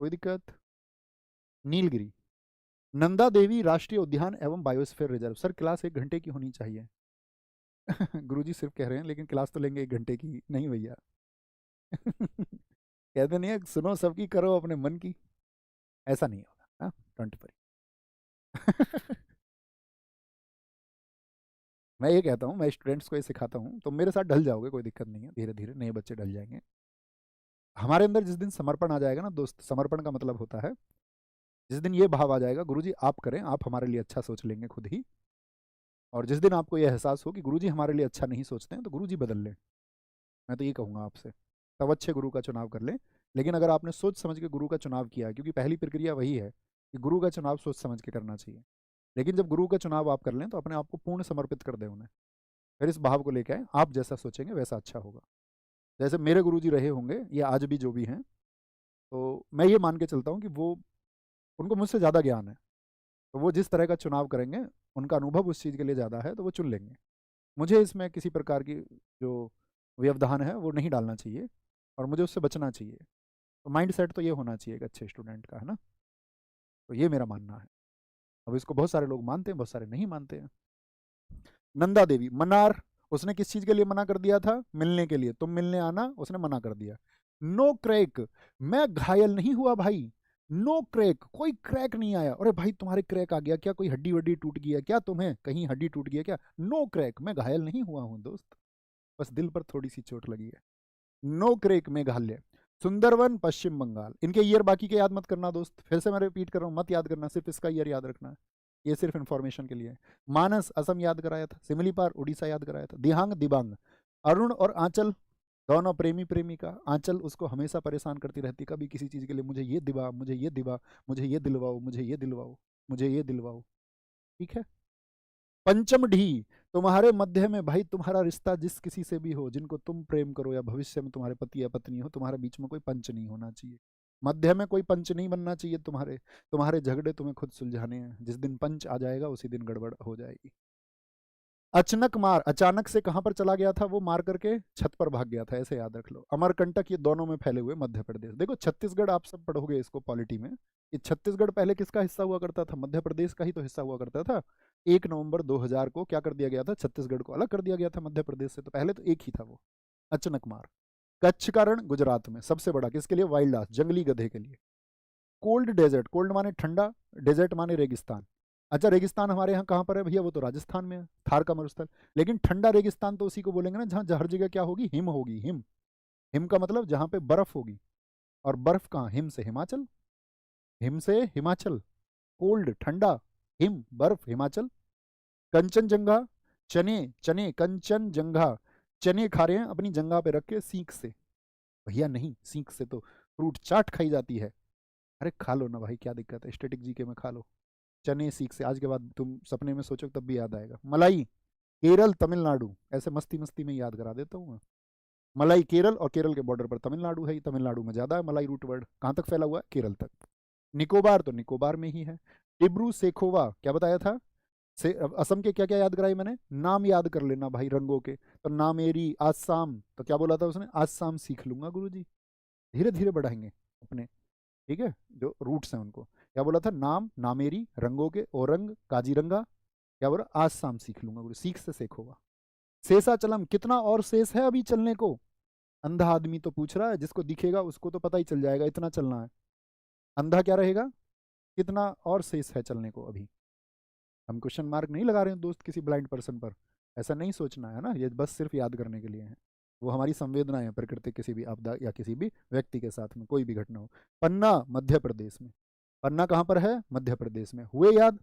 कोई दिक्कत? नीलगिरी। नंदा देवी राष्ट्रीय उद्यान एवं बायोस्फीयर रिजर्व। सर क्लास 1 घंटे की होनी चाहिए। गुरुजी सिर्फ कह रहे हैं, लेकिन क्लास तो लेंगे 1 घंटे की नहीं भैया। कहते नहीं है सुनो सबकी करो अपने मन की, ऐसा नहीं होगा। हाँ, डोंट वरी। मैं ये कहता हूँ, मैं स्टूडेंट्स को ये सिखाता हूँ, तो मेरे साथ ढल जाओगे, कोई दिक्कत नहीं है, धीरे धीरे नए बच्चे ढल जाएंगे। हमारे अंदर जिस दिन समर्पण आ जाएगा ना दोस्त, समर्पण का मतलब होता है जिस दिन ये भाव आ जाएगा गुरुजी आप करें, आप हमारे लिए अच्छा सोच लेंगे खुद ही। और जिस दिन आपको यह एहसास हो कि गुरुजी हमारे लिए अच्छा नहीं सोचते हैं, तो गुरुजी बदल लें। मैं तो ये कहूँगा आपसे, तब अच्छे गुरु का चुनाव कर लें। लेकिन अगर आपने सोच समझ के गुरु का चुनाव किया है, क्योंकि पहली प्रक्रिया वही है कि गुरु का चुनाव सोच समझ के करना चाहिए। लेकिन जब गुरु का चुनाव आप कर लें, तो अपने आप को पूर्ण समर्पित कर दें उन्हें। फिर इस भाव को लेकर आए, आप जैसा सोचेंगे वैसा अच्छा होगा। जैसे मेरे गुरुजी रहे होंगे या आज भी जो भी हैं, तो मैं ये मान के चलता हूँ कि वो, उनको मुझसे ज़्यादा ज्ञान है, तो वो जिस तरह का चुनाव करेंगे, उनका अनुभव उस चीज़ के लिए ज़्यादा है, तो वो चुन लेंगे। मुझे इसमें किसी प्रकार की जो व्यवधान है वो नहीं डालना चाहिए, और मुझे उससे बचना चाहिए। तो माइंड सेट तो ये होना चाहिए एक अच्छे स्टूडेंट का, है ना। तो ये मेरा मानना है। अब इसको बहुत सारे लोग मानते हैं, बहुत सारे नहीं मानते हैं। नंदा देवी मनार, उसने किस चीज के लिए मना कर दिया था? मिलने के लिए, तुम मिलने आना, उसने मना कर दिया। नो क्रैक, मैं घायल नहीं हुआ भाई। नो क्रैक, कोई क्रैक नहीं आया। अरे भाई तुम्हारे क्रैक आ गया क्या? कोई हड्डी वड्डी टूट गई है क्या? तुम्हें कहीं हड्डी टूट गई है क्या? नो क्रैक, मैं घायल नहीं हुआ हूं दोस्त, बस दिल पर थोड़ी सी चोट लगी है। No crack Meghalaya. सुंदरवन पश्चिम बंगाल। इनके ईयर बाकी के याद मत करना दोस्त, फिर से मैं रिपीट कर रहा हूँ, मत याद करना, सिर्फ इसका ईयर याद रखना है। ये सिर्फ इन्फॉर्मेशन के लिए है। मानस असम याद कराया था, सिमलीपाल उड़ीसा याद कराया था, दिहांग दिबांग। अरुण और आंचल, दोनों प्रेमी प्रेमिका। आंचल उसको हमेशा परेशान करती रहती, कभी किसी चीज़ के लिए, मुझे ये दिवा, मुझे ये दिवा, मुझे ये दिलवाओ, मुझे ये दिलवाओ, मुझे ये दिलवाओ। ठीक है। पंचम ढी, तुम्हारे मध्य में भाई, तुम्हारा रिश्ता जिस किसी से भी हो, जिनको तुम प्रेम करो या भविष्य में तुम्हारे पति या पत्नी हो, तुम्हारे बीच में कोई पंच नहीं होना चाहिए। मध्य में कोई पंच नहीं बनना चाहिए तुम्हारे। तुम्हारे झगड़े तुम्हें खुद सुलझाने हैं, जिस दिन पंच आ जाएगा उसी दिन गड़बड़ हो जाएगी। अचानक मार, अचानक से कहां पर चला गया था वो? मार करके छत पर भाग गया था, ऐसे याद रख लो। अमरकंटक, ये दोनों में फैले हुए मध्य प्रदेश। देखो छत्तीसगढ़, आप सब पढ़ोगे इसको पॉलिटी में, ये छत्तीसगढ़ पहले किसका हिस्सा हुआ करता था? मध्य प्रदेश का ही तो हिस्सा हुआ करता था। 1 नवंबर 2000 को क्या कर दिया गया था? छत्तीसगढ़ को अलग कर दिया गया था मध्य प्रदेश से, तो पहले तो एक ही था वो। अचानक मार। कच्छ का रण गुजरात में सबसे बड़ा, किसके लिए? वाइल्ड लास्ट, जंगली गधे के लिए। कोल्ड डेजर्ट, कोल्ड माने ठंडा, डेजर्ट माने रेगिस्तान। अच्छा रेगिस्तान हमारे यहाँ कहाँ पर है भैया? वो तो राजस्थान में है, थार का मरुस्थल। लेकिन ठंडा रेगिस्तान तो उसी को बोलेंगे ना जहाँ हर जगह क्या होगी? हिम होगी, हिम। हिम का मतलब जहाँ पे बर्फ होगी। और बर्फ कहाँ? हिम से हिमाचल, हिम से हिमाचल। कोल्ड ठंडा, हिम बर्फ हिमाचल। कंचनजंगा, चने, चने कंचनजंगा। चने खा रहे हैं अपनी जंगा पे रख के सीख से। भैया नहीं, सीख से तो फ्रूट चाट खाई जाती है। अरे खा लो ना भाई, क्या दिक्कत है? स्टेटिक जीके में खा लो। चने सीख से, आज के बाद तुम सपने में सोचो तब भी याद आएगा। मलाई, केरल तमिलनाडु, ऐसे मस्ती मस्ती में याद करा देता हूँ मैं। मलाई केरल, और केरल के बॉर्डर पर तमिलनाडु है, तमिलनाडु में ज्यादा है मलाई रूट वर्ड। कहाँ तक फैला हुआ है? केरल तक। निकोबार तो निकोबार में ही है। डिब्रू सेखोवा क्या बताया था? से असम के क्या क्या याद कराई मैंने? नाम याद कर लेना भाई रंगों के। तो नामेरी आसाम, तो क्या बोला था उसने? आसाम सीख लूंगा गुरुजी। धीरे धीरे बढ़ाएंगे अपने, ठीक है, जो रूट्स हैं उनको। क्या बोला था? नाम, नामेरी, रंगों के, ओरंग, काजीरंगा। क्या बोला? आसाम सीख लूंगा गुरु, सीख से सेख होगा। शेषाचलम, कितना और शेष है अभी चलने को? अंधा आदमी तो पूछ रहा है, जिसको दिखेगा उसको तो पता ही चल जाएगा इतना चलना है। अंधा क्या रहेगा? कितना और शेष है चलने को अभी? हम क्वेश्चन मार्क नहीं लगा रहे हैं दोस्त किसी ब्लाइंड पर्सन पर, ऐसा नहीं सोचना है ना, ये बस सिर्फ याद करने के लिए है। वो हमारी संवेदनाएं हैं, प्रकृति किसी भी आपदा या किसी भी व्यक्ति के साथ में कोई भी घटना हो। पन्ना मध्य प्रदेश में। पन्ना कहाँ पर है? मध्य प्रदेश में। हुए याद?